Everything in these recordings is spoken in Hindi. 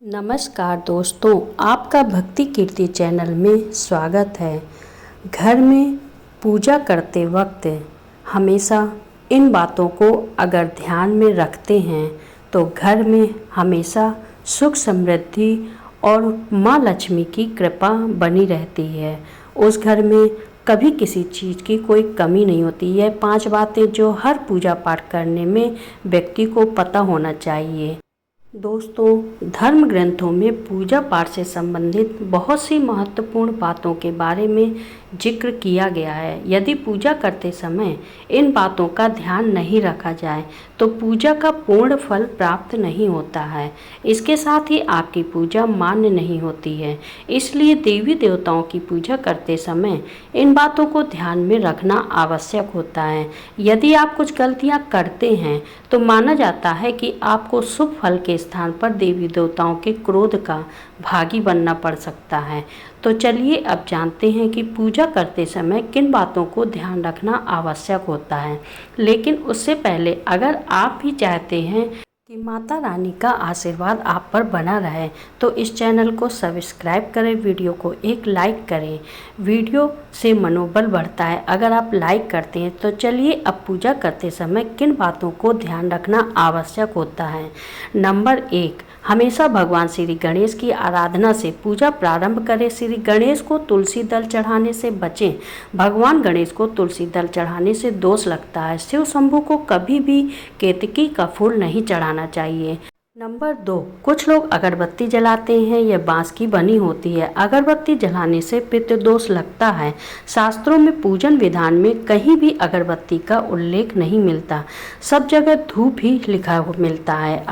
नमस्कार दोस्तों, आपका भक्ति कीर्ति चैनल में स्वागत है। घर में पूजा करते वक्त हमेशा इन बातों को अगर ध्यान में रखते हैं तो घर में हमेशा सुख समृद्धि और माँ लक्ष्मी की कृपा बनी रहती है। उस घर में कभी किसी चीज़ की कोई कमी नहीं होती। यह 5 बातें जो हर पूजा पाठ करने में व्यक्ति को पता होना चाहिए। दोस्तों, धर्म ग्रंथों में पूजा पाठ से संबंधित बहुत सी महत्वपूर्ण बातों के बारे में जिक्र किया गया है। यदि पूजा करते समय इन बातों का ध्यान नहीं रखा जाए तो पूजा का पूर्ण फल प्राप्त नहीं होता है। इसके साथ ही आपकी पूजा मान्य नहीं होती है। इसलिए देवी देवताओं की पूजा करते समय इन बातों को ध्यान में रखना आवश्यक होता है। यदि आप कुछ गलतियां करते हैं तो माना जाता है कि आपको शुभ फल के स्थान पर देवी देवताओं के क्रोध का भागी बनना पड़ सकता है। तो चलिए अब जानते हैं कि पूजा करते समय किन बातों को ध्यान रखना आवश्यक होता है। लेकिन उससे पहले अगर आप भी चाहते हैं कि माता रानी का आशीर्वाद आप पर बना रहे तो इस चैनल को सब्सक्राइब करें, वीडियो को एक लाइक करें। वीडियो से मनोबल बढ़ता है अगर आप लाइक करते हैं। तो चलिए अब पूजा करते समय किन बातों को ध्यान रखना आवश्यक होता है। नंबर 1, हमेशा भगवान श्री गणेश की आराधना से पूजा प्रारंभ करें। श्री गणेश को तुलसी दल चढ़ाने से बचें। भगवान गणेश को तुलसी दल चढ़ाने से दोष लगता है। शिव शंभू को कभी भी केतकी का फूल नहीं चढ़ाना चाहिए। नंबर 2, कुछ लोग अगरबत्ती जलाते हैं, यह बांस की बनी होती है। अगरबत्ती जलाने से पितृदोष लगता है। शास्त्रों में पूजन विधान में कहीं भी अगरबत्ती का उल्लेख नहीं मिलता। सब जगह धूप ही लिखा मिलता है।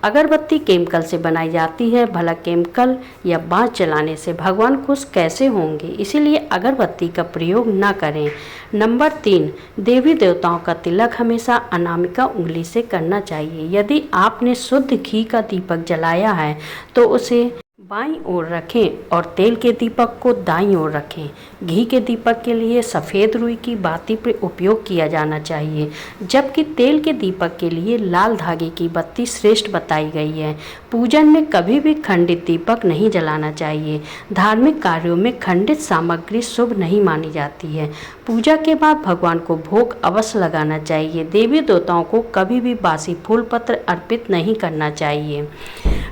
अगरबत्ती केमिकल से बनाई जाती है। भला केमिकल या बांस जलाने से भगवान खुश कैसे होंगे, इसीलिए अगरबत्ती का प्रयोग न करें। नंबर 3, देवी देवताओं का तिलक हमेशा अनामिका उंगली से करना चाहिए। यदि आपने शुद्ध घी का दीपक जलाया है तो उसे बाईं ओर रखें और तेल के दीपक को दाईं ओर रखें। घी के दीपक के लिए सफ़ेद रुई की बाती पर उपयोग किया जाना चाहिए, जबकि तेल के दीपक के लिए लाल धागे की बत्ती श्रेष्ठ बताई गई है। पूजन में कभी भी खंडित दीपक नहीं जलाना चाहिए। धार्मिक कार्यों में खंडित सामग्री शुभ नहीं मानी जाती है। पूजा के बाद भगवान को भोग अवश्य लगाना चाहिए। देवी देवताओं को कभी भी बासी फूल पत्र अर्पित नहीं करना चाहिए।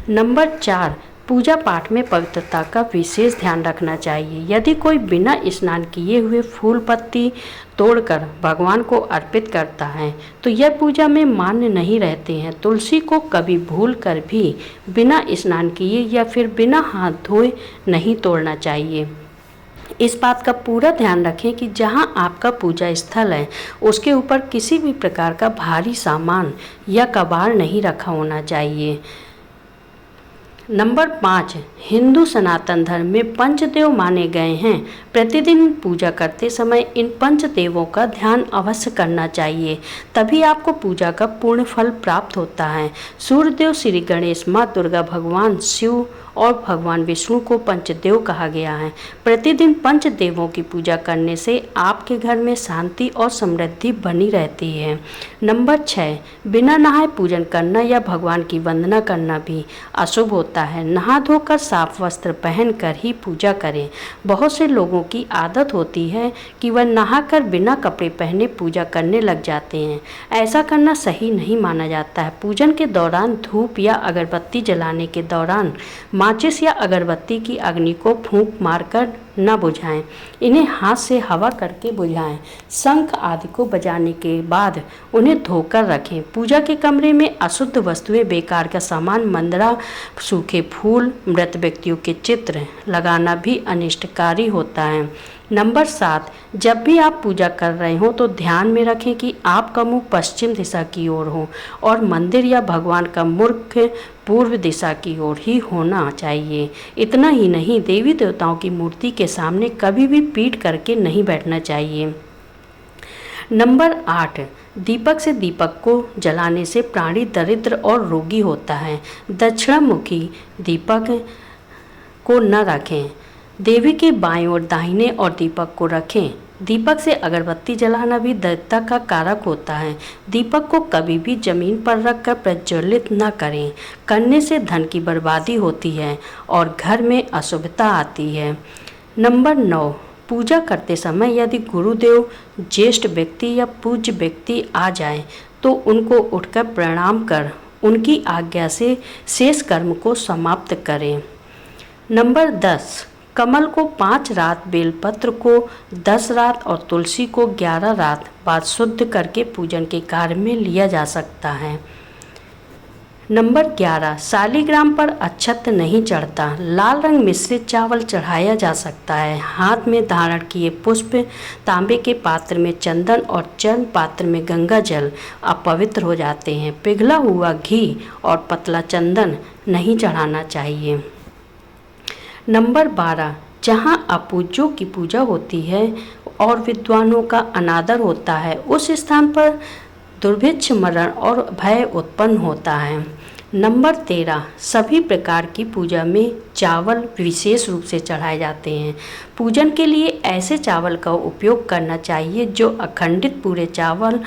नंबर 4, पूजा पाठ में पवित्रता का विशेष ध्यान रखना चाहिए। यदि कोई बिना स्नान किए हुए फूल पत्ती तोड़कर भगवान को अर्पित करता है तो यह पूजा में मान्य नहीं रहते हैं। तुलसी को कभी भूल कर भी बिना स्नान किए या फिर बिना हाथ धोए नहीं तोड़ना चाहिए। इस बात का पूरा ध्यान रखें कि जहां आपका पूजा स्थल है उसके ऊपर किसी भी प्रकार का भारी सामान या कबाड़ नहीं रखा होना चाहिए। नंबर 5, हिंदू सनातन धर्म में पंचदेव माने गए हैं। प्रतिदिन पूजा करते समय इन पंचदेवों का ध्यान अवश्य करना चाहिए, तभी आपको पूजा का पूर्ण फल प्राप्त होता है। सूर्यदेव, श्री गणेश, माँ दुर्गा, भगवान शिव और भगवान विष्णु को पंचदेव कहा गया है। प्रतिदिन पंचदेवों की पूजा करने से आपके घर में शांति और समृद्धि बनी रहती है। नंबर 6, बिना नहाए पूजन करना या भगवान की वंदना करना भी अशुभ होता है। नहा धोकर साफ वस्त्र पहनकर ही पूजा करें। बहुत से लोगों की आदत होती है कि वह नहाकर बिना कपड़े पहने पूजा करने लग जाते हैं। ऐसा करना सही नहीं माना जाता है। पूजन के दौरान धूप या अगरबत्ती जलाने के दौरान माचिस या अगरबत्ती की अग्नि को फूंक मारकर न बुझाएं। इन्हें हाथ से हवा करके बुझाएं। शंख आदि को बजाने के बाद उन्हें धोकर रखें। पूजा के कमरे में अशुद्ध वस्तुएं, बेकार का सामान, मंदरा, सूखे फूल, मृत व्यक्तियों के चित्र लगाना भी अनिष्टकारी होता है। नंबर 7, जब भी आप पूजा कर रहे हो तो ध्यान में रखें कि आपका मुंह पश्चिम दिशा की ओर हो और मंदिर या भगवान का मुख पूर्व दिशा की ओर ही होना चाहिए। इतना ही नहीं, देवी देवताओं की मूर्ति के सामने कभी भी पीठ करके नहीं बैठना चाहिए। नंबर 8, दीपक से दीपक को जलाने से प्राणी दरिद्र और रोगी होता है। दक्षिणामुखी दीपक को न रखें। देवी के बाएं और दाहिने और दीपक को रखें। दीपक से अगरबत्ती जलाना भी दैवता का कारक होता है। दीपक को कभी भी जमीन पर रखकर प्रज्वलित न करें, करने से धन की बर्बादी होती है और घर में अशुभता आती है। नंबर 9, पूजा करते समय यदि गुरुदेव, ज्येष्ठ व्यक्ति या पूज्य व्यक्ति आ जाएं, तो उनको उठकर प्रणाम कर उनकी आज्ञा से शेष कर्म को समाप्त करें। नंबर 10, कमल को 5 रात, बेलपत्र को 10 रात और तुलसी को 11 रात बाद शुद्ध करके पूजन के कार्य में लिया जा सकता है। नंबर 11, शालिग्राम पर अक्षत नहीं चढ़ता। लाल रंग मिश्रित चावल चढ़ाया जा सकता है। हाथ में धारण किए पुष्प, तांबे के पात्र में चंदन और चर्म पात्र में गंगा जल अपवित्र हो जाते हैं। पिघला हुआ घी और पतला चंदन नहीं चढ़ाना चाहिए। नंबर 12, जहाँ अपूज्यों की पूजा होती है और विद्वानों का अनादर होता है, उस स्थान पर दुर्भिक्ष, मरण और भय उत्पन्न होता है। नंबर 13, सभी प्रकार की पूजा में चावल विशेष रूप से चढ़ाए जाते हैं। पूजन के लिए ऐसे चावल का उपयोग करना चाहिए जो अखंडित पूरे चावल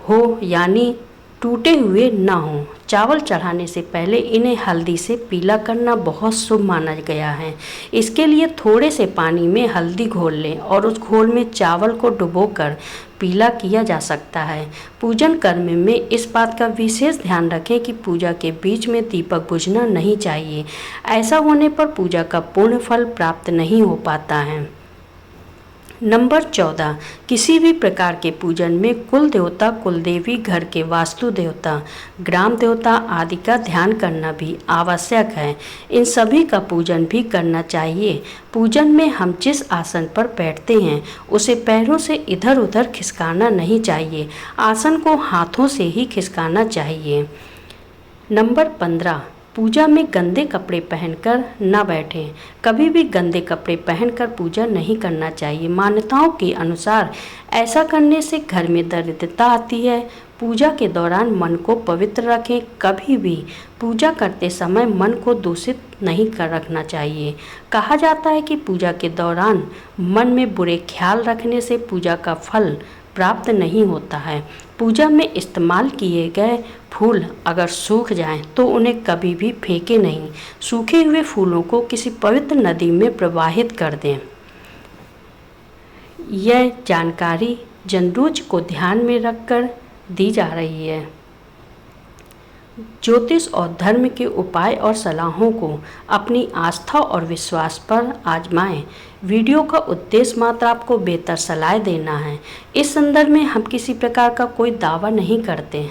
हो, यानी टूटे हुए ना हो। चावल चढ़ाने से पहले इन्हें हल्दी से पीला करना बहुत शुभ माना गया है। इसके लिए थोड़े से पानी में हल्दी घोल लें और उस घोल में चावल को डुबोकर पीला किया जा सकता है। पूजन कर्म में इस बात का विशेष ध्यान रखें कि पूजा के बीच में दीपक बुझना नहीं चाहिए। ऐसा होने पर पूजा का पूर्ण फल प्राप्त नहीं हो पाता है। नंबर 14, किसी भी प्रकार के पूजन में कुल देवता, कुल देवी, घर के वास्तु देवता, ग्राम देवता आदि का ध्यान करना भी आवश्यक है। इन सभी का पूजन भी करना चाहिए। पूजन में हम जिस आसन पर बैठते हैं उसे पैरों से इधर उधर खिसकाना नहीं चाहिए। आसन को हाथों से ही खिसकाना चाहिए। नंबर 15, पूजा में गंदे कपड़े पहनकर न बैठें। कभी भी गंदे कपड़े पहनकर पूजा नहीं करना चाहिए। मान्यताओं के अनुसार ऐसा करने से घर में दरिद्रता आती है। पूजा के दौरान मन को पवित्र रखें। कभी भी पूजा करते समय मन को दूषित नहीं कर रखना चाहिए। कहा जाता है कि पूजा के दौरान मन में बुरे ख्याल रखने से पूजा का फल प्राप्त नहीं होता है। पूजा में इस्तेमाल किए गए फूल अगर सूख जाएं तो उन्हें कभी भी फेंके नहीं। सूखे हुए फूलों को किसी पवित्र नदी में प्रवाहित कर दें। यह जानकारी जनरूज को ध्यान में रखकर दी जा रही है। ज्योतिष और धर्म के उपाय और सलाहों को अपनी आस्था और विश्वास पर आजमाएं। वीडियो का उद्देश्य मात्र आपको बेहतर सलाह देना है। इस संदर्भ में हम किसी प्रकार का कोई दावा नहीं करते।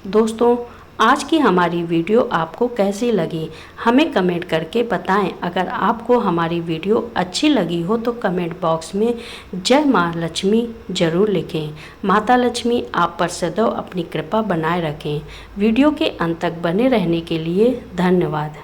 दोस्तों, आज की हमारी वीडियो आपको कैसी लगी हमें कमेंट करके बताएं। अगर आपको हमारी वीडियो अच्छी लगी हो तो कमेंट बॉक्स में जय माँ लक्ष्मी जरूर लिखें। माता लक्ष्मी आप पर सदैव अपनी कृपा बनाए रखें। वीडियो के अंत तक बने रहने के लिए धन्यवाद।